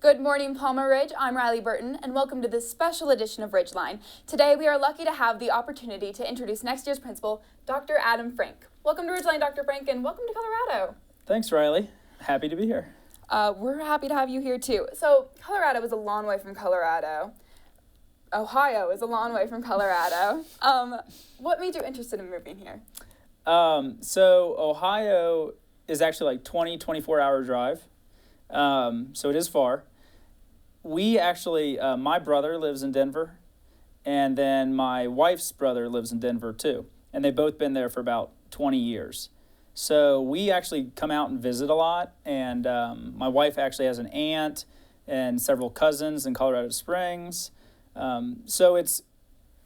Good morning, Palmer Ridge. I'm Riley Burton, and welcome to this special edition of Ridgeline. Today, we are lucky to have the opportunity to introduce next year's principal, Dr. Adam Frank. Welcome to Ridgeline, Dr. Frank, and welcome to Colorado. Thanks, Riley. Happy to be here. We're happy to have you here, too. So, Colorado is a long way from Colorado. Ohio is a long way from Colorado. What made you interested in moving here? So Ohio is actually like 24-hour drive. So it is far. We actually, my brother lives in Denver, and then my wife's brother lives in Denver too. And they've both been there for about 20 years. So we actually come out and visit a lot. And my wife actually has an aunt and several cousins in Colorado Springs. So it's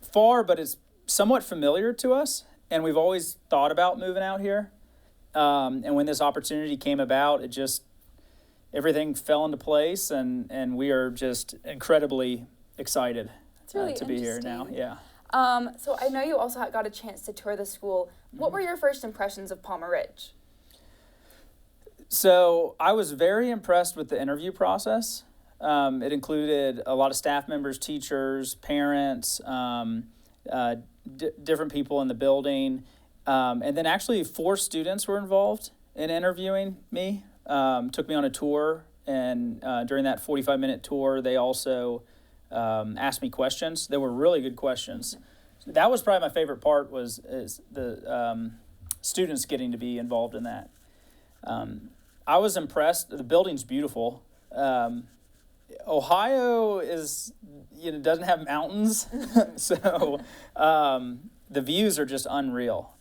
far, but it's somewhat familiar to us. And we've always thought about moving out here. And when this opportunity came about, everything fell into place, and we are just incredibly excited to be here now. Yeah. So I know you also got a chance to tour the school. What were your first impressions of Palmer Ridge? So I was very impressed with the interview process. It included a lot of staff members, teachers, parents, different people in the building. And then actually 4 students were involved in interviewing me. Took me on a tour, and during that 45-minute tour, they also asked me questions. They were really good questions. So that was probably my favorite part, is the students getting to be involved in that. I was impressed. The building's beautiful. Ohio doesn't have mountains, so the views are just unreal.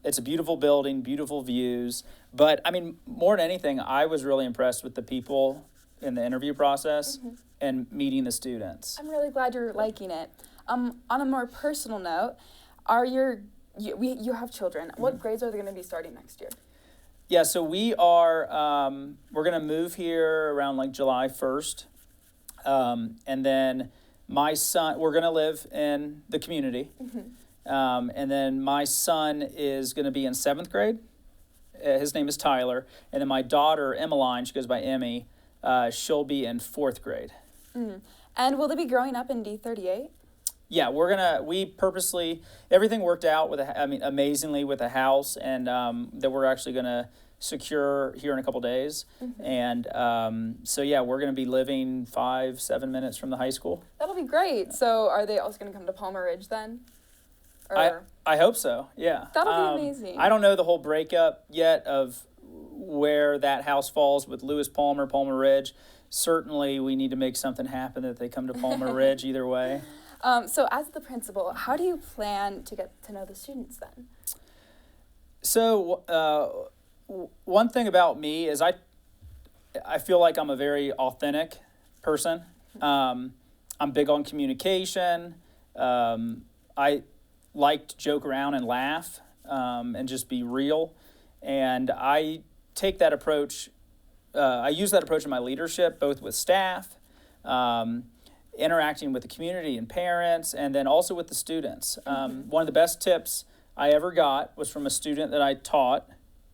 It's a beautiful building, beautiful views. But, I mean, more than anything, I was really impressed with the people in the interview process and meeting the students. I'm really glad you're liking it. On a more personal note, you have children. What grades are they going to be starting next year? Yeah, so we're going to move here around like July 1st. And then my son, we're going to live in the community. And then my son is going to be in 7th grade. His name is Tyler. And then my daughter, Emmeline, she goes by Emmy, she'll be in 4th grade. And will they be growing up in D38? Yeah, we purposely, everything worked out amazingly with the house, and that we're actually going to secure here in a couple days. And so yeah, we're going to be living 5-7 minutes from the high school. That'll be great. So are they also going to come to Palmer Ridge then? I hope so, yeah. That'll be amazing. I don't know the whole breakup yet of where that house falls with Lewis Palmer, Palmer Ridge. Certainly we need to make something happen that they come to Palmer Ridge either way. So as the principal, how do you plan to get to know the students then? So one thing about me is I feel like I'm a very authentic person. I'm big on communication. I like to joke around and laugh and just be real. And I take that approach, I use that approach in my leadership, both with staff, interacting with the community and parents, and then also with the students. One of the best tips I ever got was from a student that I taught.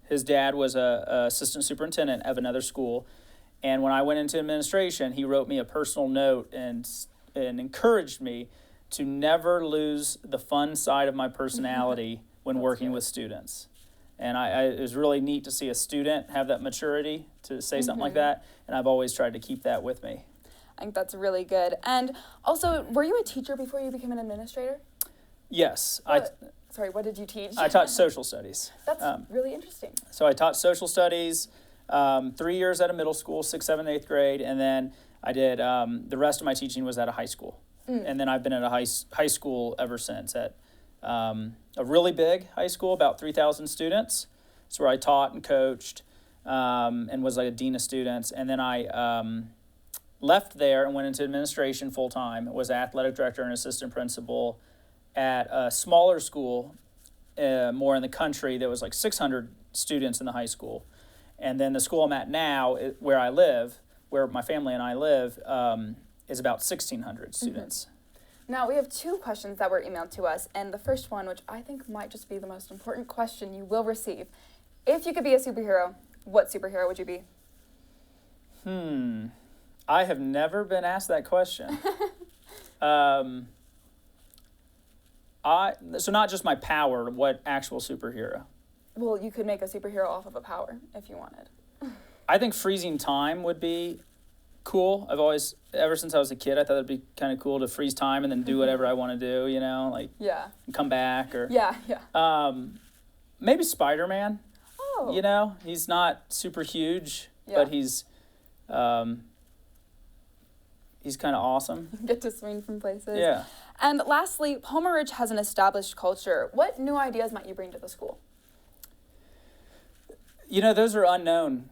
His dad was a assistant superintendent of another school. And when I went into administration, he wrote me a personal note and encouraged me to never lose the fun side of my personality when working with students. And it was really neat to see a student have that maturity to say something like that, and I've always tried to keep that with me. I think that's really good. And also, were you a teacher before you became an administrator? Yes. What did you teach? I taught social studies. That's really interesting. So I taught social studies 3 years at a middle school, 6th, 7th, 8th grade, and then I did the rest of my teaching was at a high school. And then I've been at a high school ever since, at a really big high school, about 3,000 students. It's where I taught and coached and was like a dean of students. And then I left there and went into administration full-time, was athletic director and assistant principal at a smaller school, more in the country, that was like 600 students in the high school. And then the school I'm at now, where I live, where my family and I live, is about 1,600 students. Now, we have 2 questions that were emailed to us, and the first one, which I think might just be the most important question you will receive. If you could be a superhero, what superhero would you be? I have never been asked that question. So not just my power, what actual superhero? Well, you could make a superhero off of a power if you wanted. I think freezing time would be cool. I've always, ever since I was a kid, I thought it'd be kind of cool to freeze time and then do whatever I want to do, you know, like come back or Yeah. maybe Spider-Man. Oh. You know, he's not super huge, but he's kind of awesome. You get to swing from places. Yeah. And lastly, Palmer Ridge has an established culture. What new ideas might you bring to the school? You know, those are unknown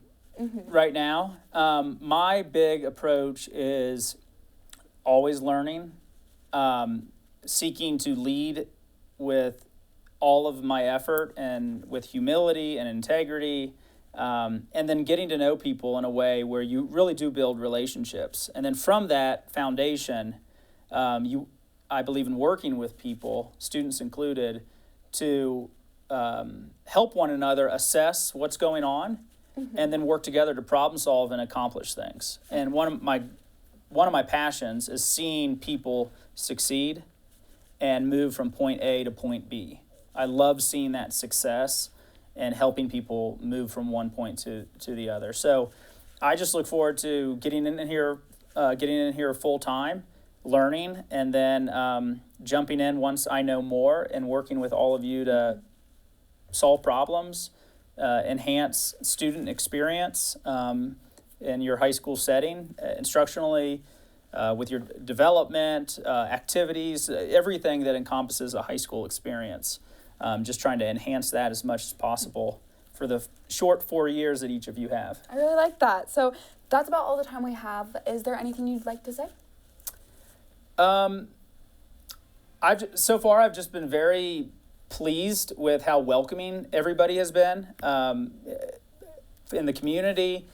right now. My big approach is always learning, seeking to lead with all of my effort and with humility and integrity, and then getting to know people in a way where you really do build relationships. And then from that foundation, I believe in working with people, students included, to help one another assess what's going on, and then work together to problem solve and accomplish things. And one of my passions is seeing people succeed and move from point A to point B. I love seeing that success and helping people move from one point to the other. So I just look forward to getting in here full time, learning, and then jumping in once I know more and working with all of you to solve problems, enhance student experience in your high school setting, instructionally, with your development, activities, everything that encompasses a high school experience. Just trying to enhance that as much as possible for the short 4 years that each of you have. I really like that. So that's about all the time we have. Is there anything you'd like to say? So far I've just been very pleased with how welcoming everybody has been in the community,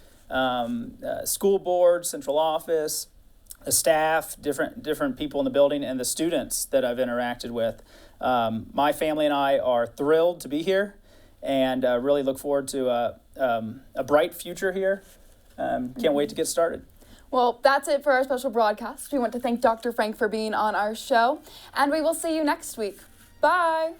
school board, central office, the staff, different people in the building, and the students that I've interacted with. My family and I are thrilled to be here, and really look forward to a bright future here. Can't wait to get started. Well, that's it for our special broadcast. We want to thank Dr. Frank for being on our show, and we will see you next week. Bye.